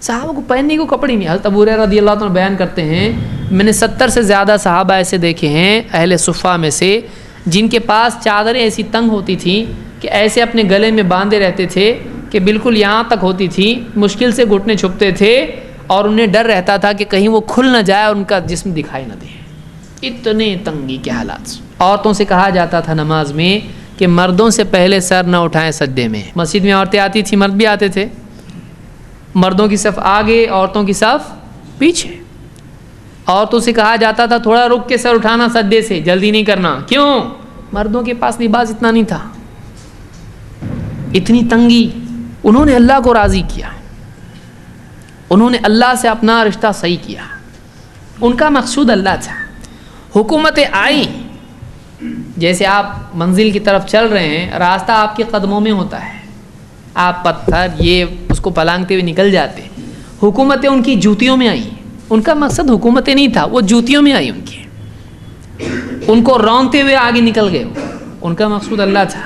صحابہ کو پہننے کو کپڑے نہیں. حضرت ابو ہریرہ رضی اللہ عنہ بیان کرتے ہیں میں نے 70 سے زیادہ صحابہ ایسے دیکھے ہیں اہل صفہ میں سے جن کے پاس چادریں ایسی تنگ ہوتی تھیں کہ ایسے اپنے گلے میں باندھے رہتے تھے کہ بالکل یہاں تک ہوتی تھی, مشکل سے گھٹنے چھپتے تھے اور انہیں ڈر رہتا تھا کہ کہیں وہ کھل نہ جائے اور ان کا جسم دکھائی نہ دے. اتنے تنگی کے حالات. عورتوں سے کہا جاتا تھا نماز میں کہ مردوں سے پہلے سر نہ اٹھائیں سجدے میں. مسجد میں عورتیں آتی تھیں, مرد بھی آتے تھے, مردوں کی صف آگے عورتوں کی صف پیچھے. عورتوں سے کہا جاتا تھا تھوڑا رک کے سر اٹھانا سجدے سے, جلدی نہیں کرنا. کیوں؟ مردوں کے پاس لباس اتنا نہیں تھا. اتنی تنگی. انہوں نے اللہ کو راضی کیا, انہوں نے اللہ سے اپنا رشتہ صحیح کیا, ان کا مقصود اللہ تھا. حکومتیں آئیں, جیسے آپ منزل کی طرف چل رہے ہیں, راستہ آپ کے قدموں میں ہوتا ہے, آپ پتھر یہ اس کو پلانگتے ہوئے نکل جاتے. حکومتیں ان کی جوتیوں میں آئیں. ان کا مقصد حکومتیں نہیں تھا, وہ جوتیوں میں آئی ان کی, ان کو رونتے ہوئے آگے نکل گئے. ان کا مقصود اللہ تھا.